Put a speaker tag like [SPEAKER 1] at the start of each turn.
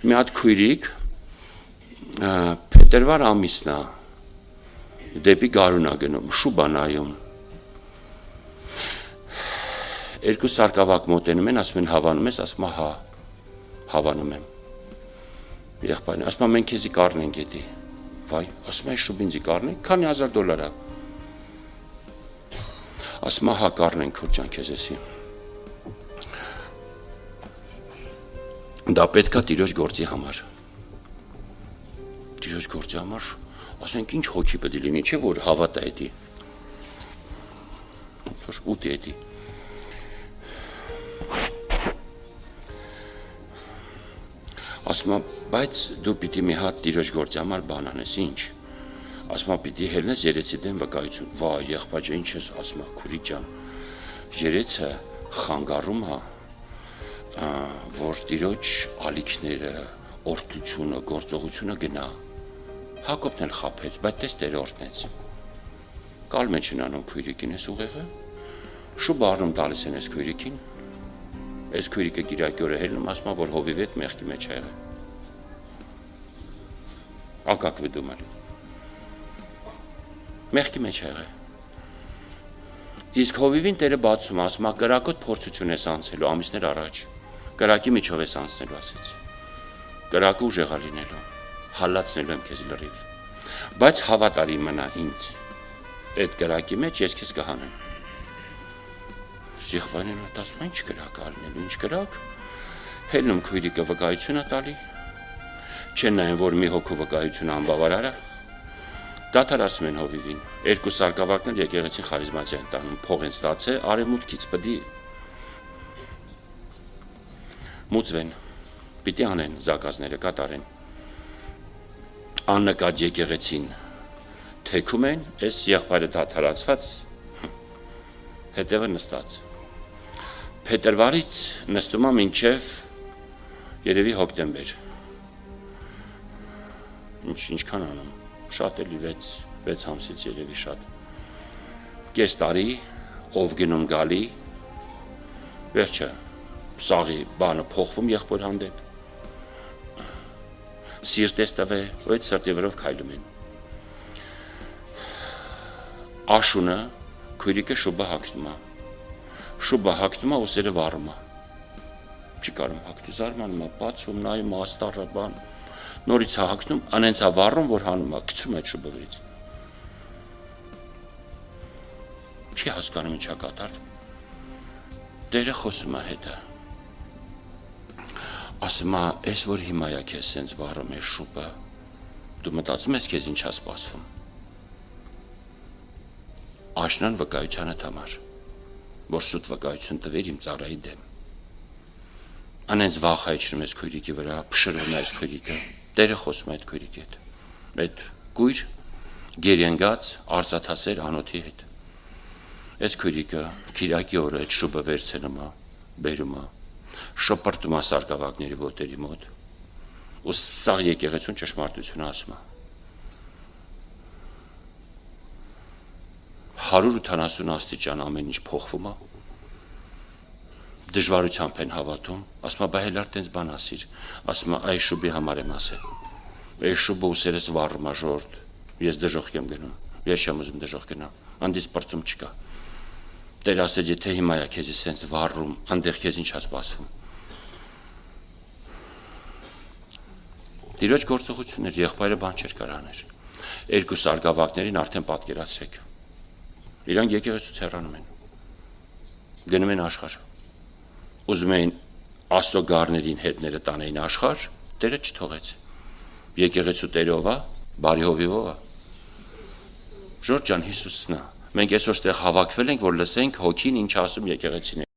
[SPEAKER 1] մի հատ քույրիկ փետրվար ամիսն է դեպի Գարունա գնում, շուբա նայում։ Երկու սարկավակ մոտենում են, ասում են հավանում ես, ասում հա, հավանում եմ։ Եղբայրն ասում մենք քեզի կառնենք էդի։ Վայ, ասում են շուբ ինձի կառնենք, քանի $1000 է։ Ասում հա կառնենք քուր ջան քեզ էսի։ Դա պետք է տիրոջ գործի համար։ Տիրոջ գործի համար, ասենք ինչ հոգի պետք է լինի, չէ՞ որ հավատա էդի։ Որ ուտի էդի։ Ասում բայց դու պիտի մի հատ տիրոջ գործի համար բան անես, ինչ։ Ասում պիտի հելնես երեցի դեմ վկայություն։ Վայ, եղբայր ինչ ես ասում, քուրիկ ջան։ Երեցը խանգարում է, որ տիրոջ ալիքները, օրդությունը, գործողությունը գնա։ Հակոբն էլ խաբեց, բայց տես Տերը օրհնեց։ Կալ մեջ են անում քույրիկին էս ուղեղը, շուբ առնում տալիս են էս քույրիկին։ Այս քույրիկը Կիրակի օրը հելնում, ասում որ հովիվ հետ մեղքի մեջ է եղել։ Ակակ վդումալի։ Մեղքի մեջ է եղել։ Իսկ հովիվին Տերը բացում, ասում կրակոտ փորձություն ես անցելու ամիսներ առաջ։ Կրակի միջով ես անցնելու, ասեց։ Կրակը ուժեղ է լինելու, հալածնելու եմ քեզ լրիվ։ Բայց հավատարի մնա ինձ։ Այդ կրակի մեջ ես քեզ կհանեմ։ Եղբայրն ասում ինչ կրակ արնելու, ինչ կրակ։ Հելնում քույրիկը վկայություն է տալի։ Չեն նայում, որ մի հոգու վկայությունը անբավարար է։ Դադարացնում են հովիվին։ Երկու սարկավակներ եկեղեցին խարիզմատիա են տանում, փող են ստացել, արևմուտքից պիտի մուծվեն, պիտի անեն զակազները կատարեն։ Աննկատ եկեղեցին թեքում են, այս եղբայրը դադարացված հետևը նստած։ Փետրվարից նստում է մինչև երևի հոկտեմբեր։ Ինչքան անում, շատ էլի 6 ամսից երևի շատ։ Կես տարի, ով գնում գալի, վերջը, սաղի բանը փոխվում եղբոր հանդեպ։ Սիրտ ես տվե, ու այդ սրտի վրով քայլում են։ Աշունը քույրիկը շուբը հագնում է։ Շուբը հագնում է, ուսերը վառում է։ Չի կարում հագնի, զարմանում է, բացում, նայում, աստառը բան։ Նորից է հագնում, անենց է վառում, որ հանում է, գցում է այդ շուբը վրից։ Չի հասկանում ինչա կատարվում։ Տերը խոսում է հետը։ Ասում է, ես որ հիմա է քեզ սենց վառում ես շուբը, դու մտածում ես քեզ ինչ է սպասվում։ Աշնան վկայությանը համար, որ սուտ վկայություն տվեր իմ ծառայի դեմ։ Անենց վախ հայչնում ես քույրիկի վրա, փշրվում ես քույրիկը, Տերը խոսում է այդ քույրիկի հետ։ Այդ կույր գերենգած արծաթասեր անոթի հետ։ Այս քույրիկը Կիրակի օրը այդ շուբը վերցնում է, բերում է, շպրտում է սարկավակների ոտերի մոտ։ Ու սաղ եկեղեցուն ճշմարտությունը ասում է։ 180 աստիճան ամեն ինչ փոխվում է։ Դժվարությամբ են հավատում, ասում է բա հելար տենց բան ասիր, ասում է այ շուբի համար եմ ասել։ Այս շուբը ուսերս վառում է ժորդ, ես դժոխք եմ գնում, ես չեմ ուզում դժոխք գնամ, անդից պրծում չկա։ Տեր ասեց, եթե հիմա է քեզի սենց վառում, անդեղ քեզ ինչ է սպասվում։ Տիրոջ գործողություններ, եղբայրը բան չէր կարաներ։ Երկու սարկավակներին արդեն պատկերացրեք։ Իրանք եկեղեցուց հեռանում են։ Գնում են աշխարհ։ Ուզում էին Աստծո գառներին հետները տանեին աշխարհ, Տերը չթողեց։ Եկեղեցու Տերով է, բարի հովիվով է։ Ժորժ ջան, Հիսուսն է։ Մենք այսօր ստեղ հավաքվել ենք, որ լսենք հոգին ինչ ասում եկեղեցին։